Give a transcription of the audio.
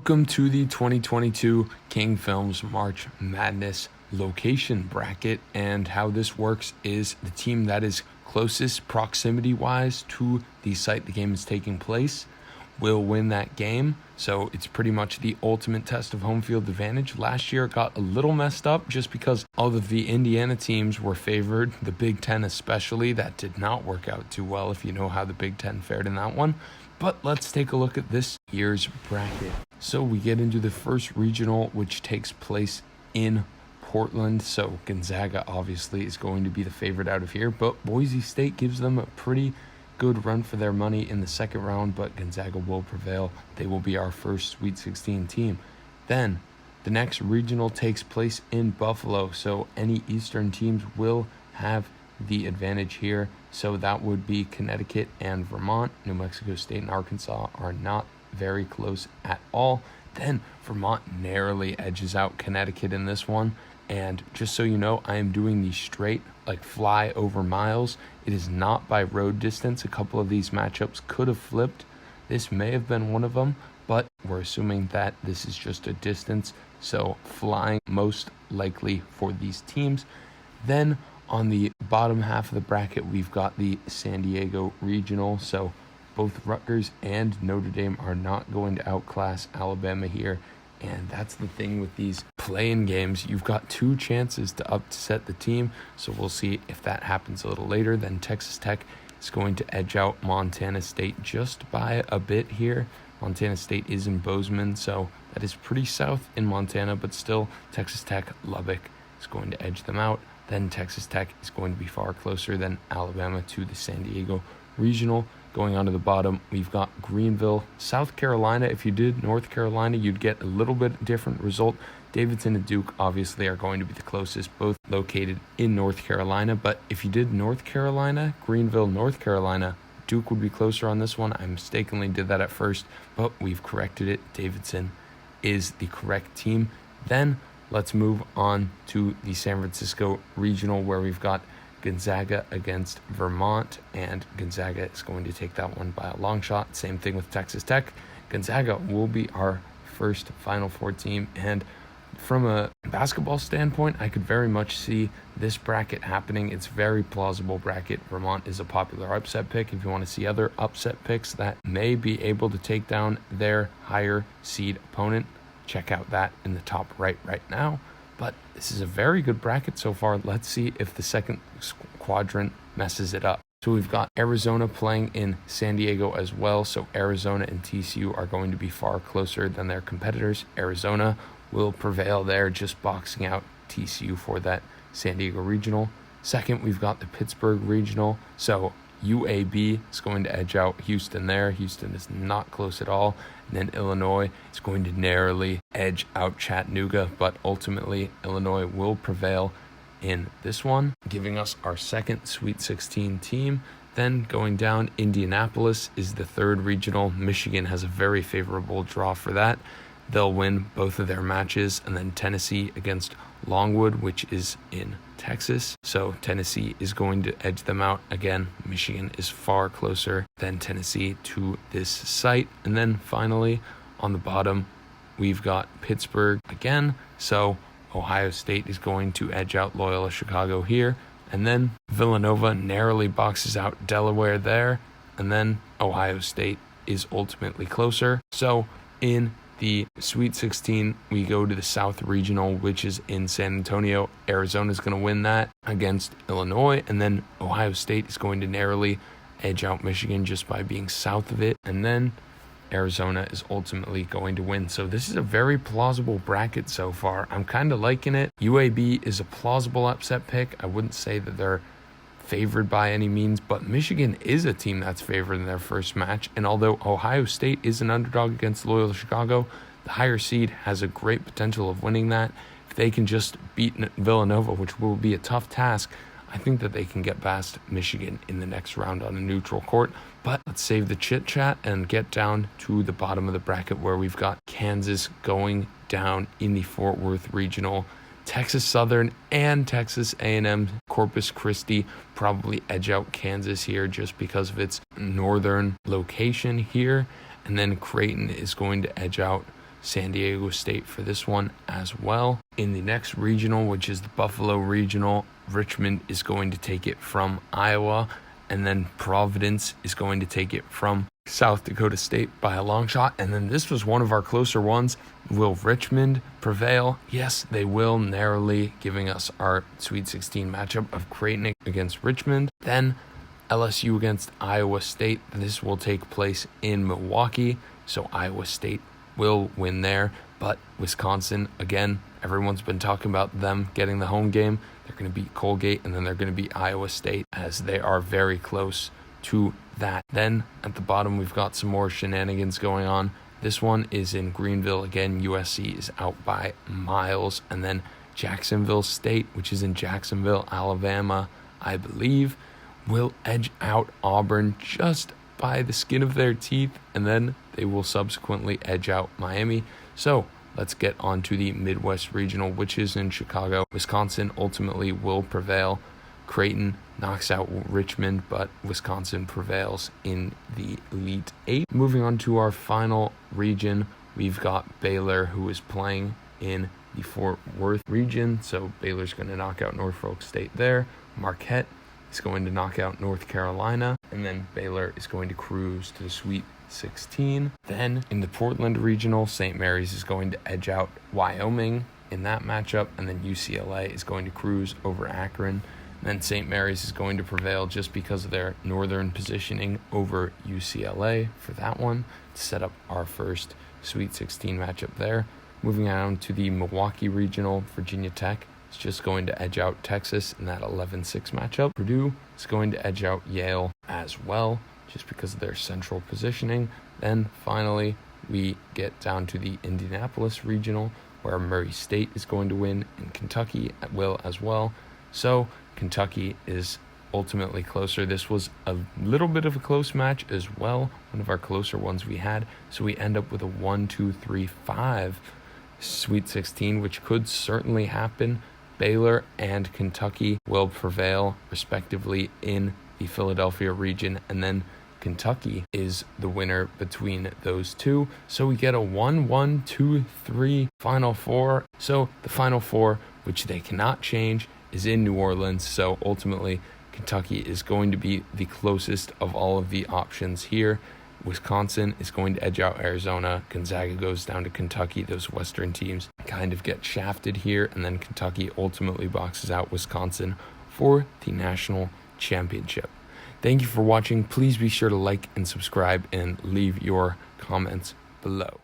Welcome to the 2022 King Films March Madness location bracket, and how this works is the team that is closest proximity-wise to the site the game is taking place will win that game. So it's pretty much the ultimate test of home field advantage. Last year it got a little messed up just because all of the Indiana teams were favored, the Big Ten especially. That did not work out too well if you know how the Big Ten fared in that one. But let's take a look at this year's bracket. So we get into the first regional, which takes place in Portland. So Gonzaga obviously is going to be the favorite out of here, but Boise State gives them a pretty good run for their money in the second round, but Gonzaga will prevail. They will be our first Sweet 16 team. Then the next regional takes place in Buffalo, so any Eastern teams will have the advantage here. So that would be Connecticut and Vermont. New Mexico State and Arkansas are not very close at all. Then Vermont narrowly edges out Connecticut in this one. And just so you know, I am doing the straight, like fly over miles. It is not by road distance. A couple of these matchups could have flipped. This may have been one of them, but we're assuming that this is just a distance. So flying most likely for these teams. Then on the bottom half of the bracket, we've got the San Diego Regional. So both Rutgers and Notre Dame are not going to outclass Alabama here. And that's the thing with these play-in games. You've got two chances to upset the team. So we'll see if that happens a little later. Then Texas Tech is going to edge out Montana State just by a bit here. Montana State is in Bozeman, so that is pretty south in Montana, but still Texas Tech, Lubbock is going to edge them out. Then Texas Tech is going to be far closer than Alabama to the San Diego Regional. Going on to the bottom, we've got Greenville, South Carolina. If you did North Carolina, you'd get a little bit different result. Davidson and Duke obviously are going to be the closest, both located in North Carolina. But if you did North Carolina, Greenville, North Carolina, Duke would be closer on this one. I mistakenly did that at first, but we've corrected it. Davidson is the correct team. Then let's move on to the San Francisco Regional, where we've got Gonzaga against Vermont, and Gonzaga is going to take that one by a long shot. Same thing with Texas Tech. Gonzaga will be our first Final Four team, and from a basketball standpoint, I could very much see this bracket happening. It's a very plausible bracket. Vermont is a popular upset pick. If you want to see other upset picks that may be able to take down their higher seed opponent, check out that in the top right now. But this is a very good bracket so far. Let's see if the second quadrant messes it up. So we've got Arizona playing in San Diego as well. So Arizona and TCU are going to be far closer than their competitors. Arizona will prevail there, just boxing out TCU for that San Diego Regional. Second, we've got the Pittsburgh Regional. So UAB is going to edge out Houston there. Houston is not close at all. And then Illinois is going to narrowly edge out Chattanooga, but ultimately Illinois will prevail in this one, giving us our second Sweet 16 team. Then going down, Indianapolis is the third regional. Michigan has a very favorable draw for that. They'll win both of their matches. And then Tennessee against Longwood, which is in Texas. So Tennessee is going to edge them out. Again, Michigan is far closer than Tennessee to this site. And then finally, on the bottom, we've got Pittsburgh again. So Ohio State is going to edge out Loyola Chicago here. And then Villanova narrowly boxes out Delaware there. And then Ohio State is ultimately closer. So in the Sweet 16, we go to the South Regional, which is in San Antonio. Arizona's going to win that against Illinois, and then Ohio State is going to narrowly edge out Michigan just by being south of it, and then Arizona is ultimately going to win. So this is a very plausible bracket so far. I'm kind of liking it. UAB is a plausible upset pick. I wouldn't say that they're favored by any means, but Michigan is a team that's favored in their first match. And although Ohio State is an underdog against Loyola Chicago, the higher seed has a great potential of winning that. If they can just beat Villanova, which will be a tough task, I think that they can get past Michigan in the next round on a neutral court. But let's save the chit chat and get down to the bottom of the bracket, where we've got Kansas going down in the Fort Worth Regional. Texas Southern and Texas A&M Corpus Christi probably edge out Kansas here just because of its northern location here. And then Creighton is going to edge out San Diego State for this one as well. In the next regional, which is the Buffalo Regional, Richmond is going to take it from Iowa, and then Providence is going to take it from South Dakota State by a long shot. And then this was one of our closer ones. Will Richmond prevail? Yes, they will, narrowly, giving us our Sweet 16 matchup of Creighton against Richmond. Then LSU against Iowa State. This will take place in Milwaukee, so Iowa State will win there. But Wisconsin, again, everyone's been talking about them getting the home game. They're going to beat Colgate, and then they're going to beat Iowa State, as they are very close to that. Then at the bottom, we've got some more shenanigans going on. This one is in Greenville. Again, USC is out by miles. And then Jacksonville State, which is in Jacksonville, Alabama, I believe, will edge out Auburn just by the skin of their teeth. And then they will subsequently edge out Miami. So let's get on to the Midwest Regional, which is in Chicago. Wisconsin ultimately will prevail. Creighton knocks out Richmond, but Wisconsin prevails in the Elite Eight. Moving on to our final region, we've got Baylor, who is playing in the Fort Worth region. So Baylor's going to knock out Norfolk State there. Marquette is going to knock out North Carolina. And then Baylor is going to cruise to the Sweet 16. Then in the Portland Regional, St. Mary's is going to edge out Wyoming in that matchup. And then UCLA is going to cruise over Akron. Then St. Mary's is going to prevail just because of their northern positioning over UCLA for that one, to set up our first Sweet 16 matchup there. Moving on to the Milwaukee Regional, Virginia Tech is just going to edge out Texas in that 11-6 matchup. Purdue is going to edge out Yale as well, just because of their central positioning. Then finally, we get down to the Indianapolis Regional, where Murray State is going to win, and Kentucky will as well. So Kentucky is ultimately closer. This was a little bit of a close match as well, one of our closer ones we had. So we end up with a 1-2-3-5 Sweet 16, which could certainly happen. Baylor and Kentucky will prevail respectively in the Philadelphia region, and then Kentucky is the winner between those two. So we get a 1-1-2-3 Final Four. So the Final Four, which they cannot change, is in New Orleans. So ultimately, Kentucky is going to be the closest of all of the options here. Wisconsin is going to edge out Arizona. Gonzaga goes down to Kentucky. Those Western teams kind of get shafted here, and then Kentucky ultimately boxes out Wisconsin for the national championship. Thank you for watching. Please be sure to like and subscribe and leave your comments below.